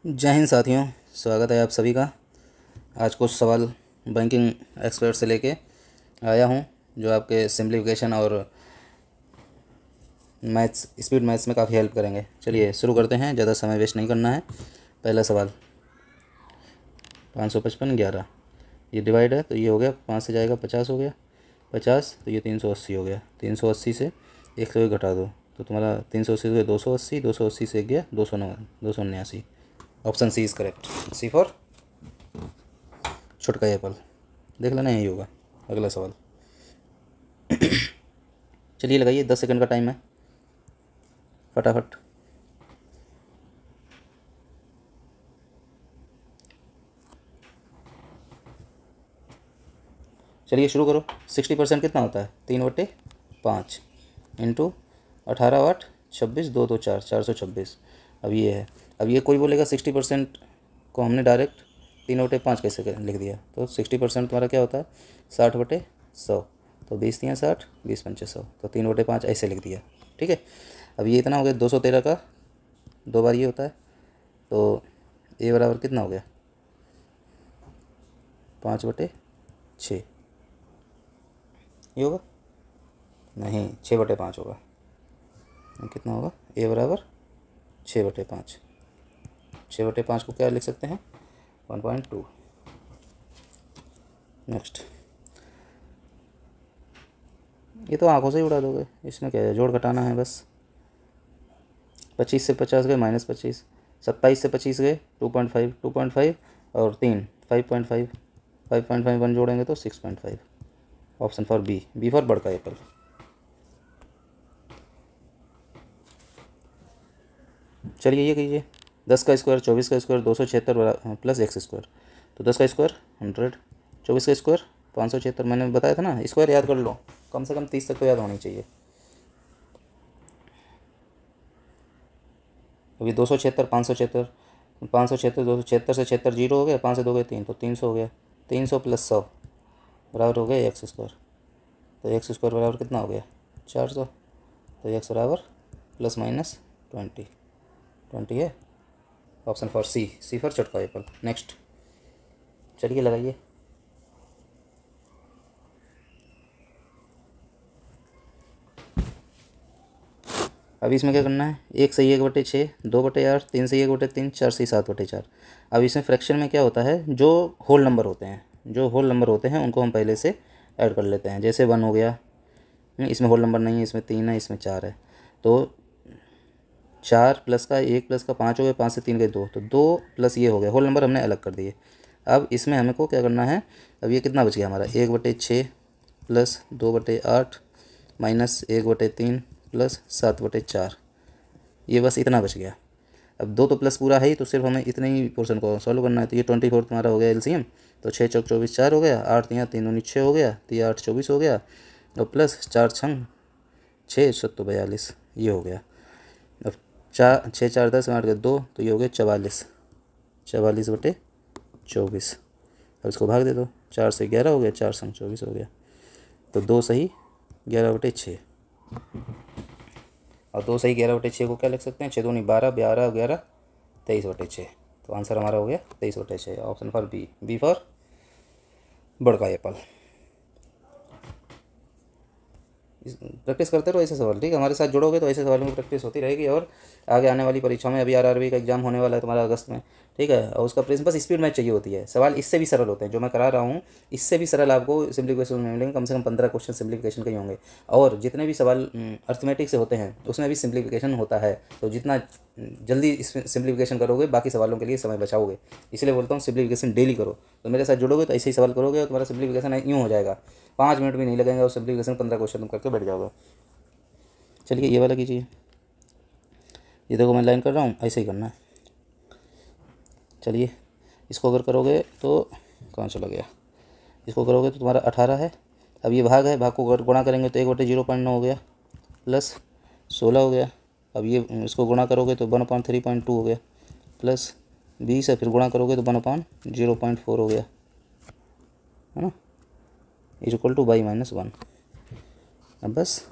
जय हिंद साथियों, स्वागत है आप सभी का। आज कुछ सवाल बैंकिंग एक्सपर्ट से लेके आया हूं जो आपके सिंप्लीफिकेशन और मैथ्स स्पीड मैथ्स में काफ़ी हेल्प करेंगे। चलिए शुरू करते हैं, ज़्यादा समय वेस्ट नहीं करना है। पहला सवाल 555 11, ये डिवाइड है तो ये हो गया 5 से जाएगा 50 हो गया 50, तो ये 380 हो गया। 380 से 101 घटा दो तो तुम्हारा 380 से 280, 280 से गया 279। Option C is correct. C for छुटका एप्पल। देख लेना यही होगा। अगला सवाल चलिए लगाइए, 10 सेकंड का टाइम है, फटाफट। चलिए शुरू करो। 60% कितना होता है? 3/5 इंटू 18 8 26 2 2 4 426। अब ये है, अब ये कोई बोलेगा 60% को हमने डायरेक्ट 3/5 कैसे लिख दिया? तो 60% तुम्हारा क्या होता है? 60/100। तो 20 तियाँ 60, 20 पंचे 100, तो 3/5 ऐसे लिख दिया। ठीक है। अब ये इतना हो गया 213 का 2 बार ये होता है, तो ए बराबर कितना हो गया? 5/6। ये होगा? नहीं, 6/5 होगा। कितना होगा? ए बराबर 6/5। 6/5 को क्या लिख सकते हैं? 1.2। नेक्स्ट, ये तो आंखों से ही उड़ा दोगे, इसमें क्या है, जोड़ घटाना है बस। 25 से 50 गए -25, 27 से 25 गए 2.5 2.5 और 3 5.5 5.5 1 जोड़ेंगे तो 6.5। ऑप्शन फॉर बी फॉर बड़का एप्पल। चलिए ये कीजिए, 10 का स्क्वायर 24 का स्क्वायर 276 प्लस x स्क्वायर, तो 10 का स्क्वायर 100, 24 का स्क्वायर 576। मैंने बताया था ना, स्क्वायर याद कर लो, कम से कम 30 तक तो याद होनी चाहिए। अभी 276 576 576 276 से 76 जीरो हो गया, 5 से 2 गए 3, तो 300 हो गया। 300 प्लस 100 बराबर हो गया एक्स स्क्वायर। तो एक्स स्क्वायर बराबर कितना हो गया? 400। तो एक्स बराबर प्लस माइनस 20 है। ऑप्शन फॉर सी फॉर चटका एप्पल। नेक्स्ट, चलिए लगाइए। अभी इसमें क्या करना है? 1 सही 1/6, 2/8, 3 सही 1/3, 4 सही 7/4। अब इसमें फ्रैक्शन में क्या होता है, जो होल नंबर होते हैं उनको हम पहले से ऐड कर लेते हैं। जैसे 1 हो गया, इसमें होल नंबर नहीं है, इसमें 3 है, इसमें 4 है, तो 4 प्लस का 1 प्लस का 5 हो गया, 5 से 3 गए 2, तो 2 प्लस ये हो गया, होल नंबर हमने अलग कर दिए। अब इसमें हमें को क्या करना है? अब ये कितना बच गया हमारा? 1/6 प्लस 2/8 माइनस 1/3 प्लस 7/4। ये बस इतना बच गया। अब 2 तो प्लस पूरा है ही, तो सिर्फ हमें इतने ही पोर्शन को सॉल्व करना है। तो ये 24 तुम्हारा हो गया एलसीएम, तो 6 चौक 24 4 हो गया, 8 यहाँ 3 दूनी 6 हो गया, तो ये 8 24 हो गया, और प्लस 4 छंग 6 7 42 ये हो गया। अब 4 6 4 10 8 के 2, तो ये हो गया 44 44/24। अब इसको भाग दे दो, 4 से 11 हो गया, 4 संग 24 हो गया, तो 2 सही 11/6। और 2 सही 11/6 को क्या लिख सकते हैं? 6 दूनी 12 12 11 23/6। तो आंसर हमारा हो गया 23/6। ऑप्शन फॉर बी फॉर बड़का एप्पल। प्रैक्टिस करते रहो ऐसे सवाल, ठीक है? हमारे साथ जुड़ोगे तो ऐसे सवालों की प्रैक्टिस होती रहेगी। और आगे आने वाली परीक्षा में, अभी आरआरबी का एग्जाम होने वाला है तुम्हारा अगस्त में, ठीक है? और उसका प्रिंस बस स्पीड मैच चाहिए होती है। सवाल इससे भी सरल होते हैं, जो मैं करा रहा हूँ इससे भी सरल आपको सिम्प्लीफिकेशन में मिलेंगे। कम से कम 15 क्वेश्चन सिम्प्लीफिकेशन के ही होंगे, और जितने भी सवाल अर्थमेटिक से होते हैं उसमें भी सिम्प्लीफिकेशन होता है। तो जितना जल्दी इसमें सिम्प्लीफिकेशन करोगे, बाकी सवालों के लिए समय बचाओगे। इसलिए बोलता हूँ सिम्प्लीफिकेशन डेली करो। तो मेरे साथ जुड़ोगे तो ऐसे ही सवाल करोगे और तुम्हारा सिम्प्लीफिकेशन यूँ हो जाएगा, 5 मिनट भी नहीं लगेंगे और सिम्प्लीफिकेशन 15 क्वेश्चन तुम करके बैठ जाओगे। चलिए ये वाला कीजिए। ये देखो मैं लाइन कर रहा हूँ, ऐसे ही करना है। चलिए इसको अगर करोगे तो कहाँ चला गया? इसको करोगे तो तुम्हारा 18 है। अब ये भाग है, भाग को अगर गुणा करेंगे तो 1/0.9 हो गया, प्लस 16 हो गया। अब ये इसको गुणा करोगे तो 1/3.2 हो गया, प्लस 20 है, फिर गुणा करोगे तो 1/0.4 हो गया, है ना? Equal to y-1। अब बस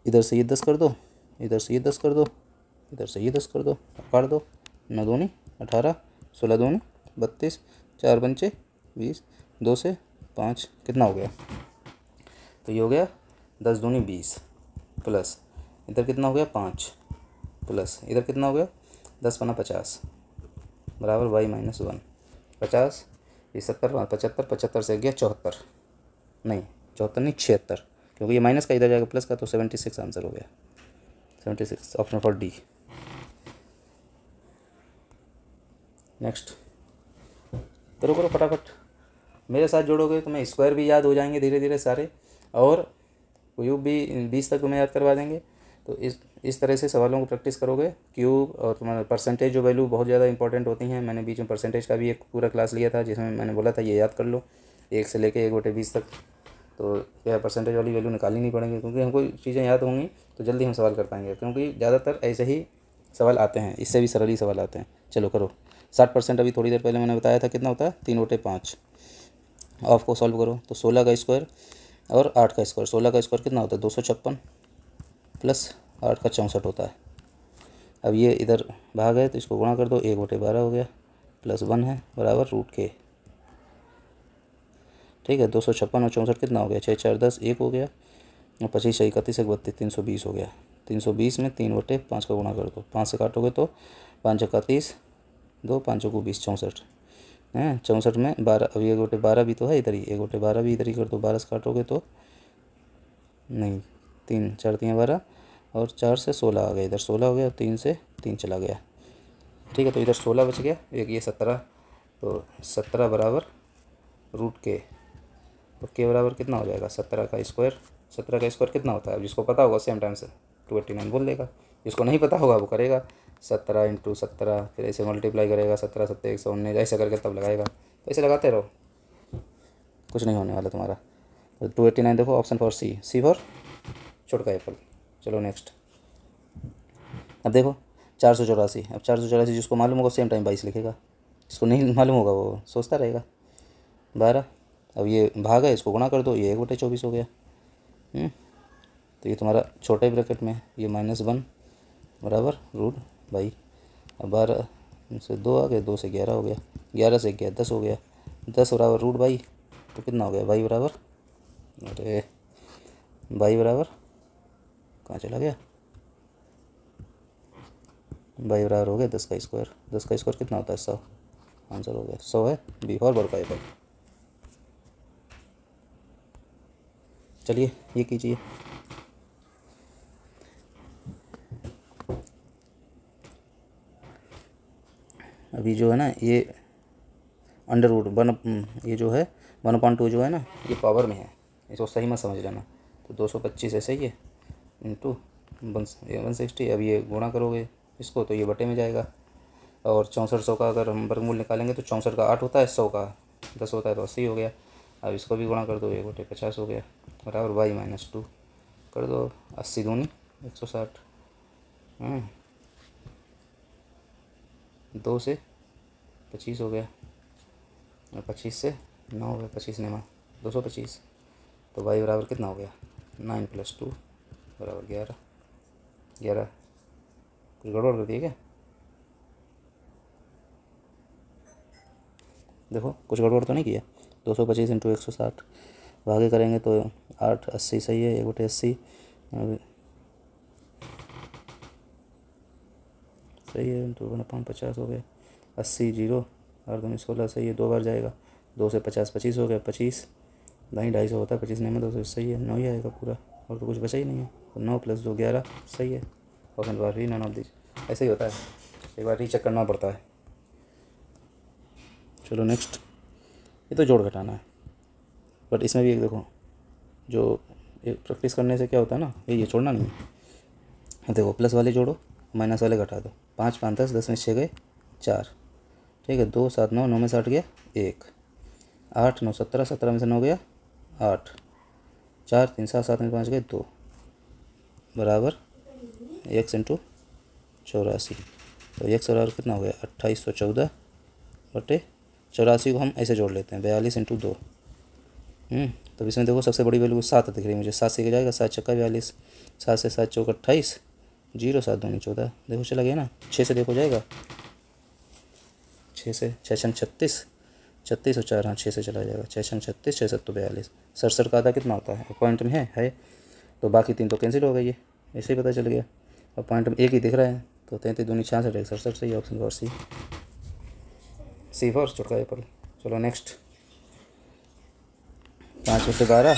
इधर से ये 10 कर दो, इधर से ये 10 कर दो, इधर से ये 10 कर दो, काट दो, 9 दूनी 18, 16 दूनी 32, 4 पंचे 20, 2 से 5 कितना हो गया, तो ये हो गया 10 दूनी 20 प्लस इधर कितना हो गया 5 प्लस इधर कितना हो गया 10 पन्ना 50 बराबर y माइनस 1। 50 ये 70 75, 75 से गया 74, नहीं 74 नहीं 76, क्योंकि ये माइनस का इधर जाएगा प्लस का, तो 76 आंसर हो गया। 76 ऑप्शन फॉर डी। नेक्स्ट करो करो फटाफट, मेरे साथ जोड़ोगे तो मैं स्क्वायर भी याद हो जाएंगे धीरे धीरे सारे, और क्यूब भी 20 तक तुम्हें याद करवा देंगे। तो इस तरह से सवालों को प्रैक्टिस करोगे। क्यूब और तुम्हारा परसेंटेज जो वैल्यू बहुत ज़्यादा इंपॉर्टेंट होती हैं। मैंने बीच में परसेंटेज का भी एक पूरा क्लास लिया था, जिसमें मैंने बोला था ये याद कर लो 1 से लेके 1/20 तक। तो क्या परसेंटेज वाली वैल्यू निकालनी नहीं पड़ेंगे, क्योंकि हमको चीज़ें याद होंगी तो जल्दी हम सवाल कर पाएंगे, क्योंकि ज़्यादातर ऐसे ही सवाल आते हैं, इससे भी सरल ही सवाल आते हैं। चलो करो 60%, अभी थोड़ी देर पहले मैंने बताया था कितना होता है 3/5। ऑफ को सॉल्व करो तो 16 का स्क्वायर और 8 का स्क्वायर, 16 का स्क्वायर कितना होता है 256 प्लस 8 का 64 होता है। अब ये इधर भाग है तो इसको गुणा कर दो, 1/12 हो गया प्लस 1 है बराबर रूट के। ठीक है, 256 और 64 कितना हो गया 6 4 10 1 हो गया, और 25 6 31 1 32 320 हो गया। 320 में 3/5 का गुणा कर दो, 5 से काटोगे तो 5 का 30, 2 5 को 20 64 हैं। 64 में 12, अब 1/12 भी तो है इधर ही, 1/12 भी इधर ही कर दो। 12 से काटोगे तो नहीं, 3 4 3 12 और 4 से 16 आ गया, इधर 16 हो गया, 3 से 3 चला गया। ठीक है, तो इधर 16 बच गया, एक ये 17, तो 17 बराबर रूट के, तो के बराबर कितना हो जाएगा 17 का स्क्वायर। 17 का स्क्वायर कितना होता है, अब जिसको पता होगा सेम टाइम से 289 बोल देगा, जिसको नहीं पता होगा वो करेगा 17 × 17, फिर ऐसे मल्टीप्लाई करेगा 17 7 119 ऐसे करके तब लगाएगा। तो ऐसे लगाते रहो, कुछ नहीं होने वाला तुम्हारा। तो 289 देखो option for C, C for छोटका एप्पल। चलो नेक्स्ट, अब देखो 484। अब 484 जिसको मालूम होगा सेम टाइम 22 लिखेगा, जिसको नहीं मालूम होगा वो सोचता रहेगा। 12, अब ये भाग है, इसको गुणा कर दो, ये 1/24 हो गया। तो ये तुम्हारा छोटे ब्रैकेट में ये -1 बराबर रूट बाई। अब 12 से 2 आ गए, 2 से 11 हो गया, 11 से 11 10 हो गया, 10 बराबर रूट बाई, तो कितना हो गया बाई बराबर, अरे बाई बराबर कहाँ चला गया, बाई बराबर हो गया 10 का स्क्वायर। 10 का स्क्वायर कितना होता है 100, आंसर हो गया 100 है, बी फॉर बड़का एप्पल। चलिए ये कीजिए, अभी जो है ना ये अंडर रूट 1, ये जो है 1/2 जो है ना ये पावर में है, इसको सही मत समझ लेना। तो 225 ऐसे ही है इंटू 160। अब ये गुणा करोगे इसको तो ये बटे में जाएगा, और 6400 का अगर हम वर्गमूल निकालेंगे तो 64 का 8 होता है, 100 का 10 होता है, तो 80 हो गया। अब इसको भी गुणा कर दो, 1/50 हो गया बराबर y-2 कर दो, 80 दूनी 160, 2 से 25 हो गया, और 25 से 9 हो गया, 25 ने 225, तो y बराबर कितना हो गया 9 + 2 बराबर 11। 11 कुछ गड़बड़ कर दिया क्या, देखो कुछ गड़बड़ तो नहीं किया। 225 × 160 भागे करेंगे तो 8 80 सही है, 1/80 सही है, 2/50 हो गया, 80 0 और 2 16 सही है, 2 बार जाएगा, 2 से 50 25 हो गया, 25 250 होता है, 25 में 2 सही है, 9 ही आएगा पूरा, और तो कुछ बचा ही नहीं है। तो 9 + 2 11 सही है, ऑप्शन बार ही नन ऑफ दिस। ऐसे ही होता है, एक बार रीचेक करना पड़ता है। चलो नेक्स्ट, ये तो जोड़ घटाना है, बट इसमें भी एक देखो, जो प्रैक्टिस करने से क्या होता है ना, ये छोड़ना नहीं है। देखो प्लस वाले जोड़ो, माइनस वाले घटा दो, 5 5 10 10 में 6 गए 4, ठीक है, 2 7 9 9 में 8 गया 1, 8 9 17 17 में से 9 गया 8, 4 3 7 7 में 5 गए 2 बराबर x × 84। तो x बराबर कितना हो गया 2814 बटे 84 को हम ऐसे जोड़ लेते हैं 42 × 2। तो इसमें देखो सबसे बड़ी वैल्यू 7 दिख रही है मुझे, 7 से जाएगा, 7 × 42, 7 से 7 × 24 28, जीरो 7 दूनी 14, देखो चला गया ना। 6 से देखो जाएगा, 6 से 6 छन 36, 36 और 4, हाँ 6 से चला जाएगा। 6 छन 36, 6 7 42, 67 का आधा कितना होता है, पॉइंट में है। तो बाकी 3 तो कैंसिल हो गई, ये ऐसे ही पता चल गया। अब पॉइंट में एक ही दिख रहा है, तो 33 दूनी 66, 67 सही ऑप्शन फॉर सी फॉर चुटका एप्पल। चलो नेक्स्ट, 5 बटे 12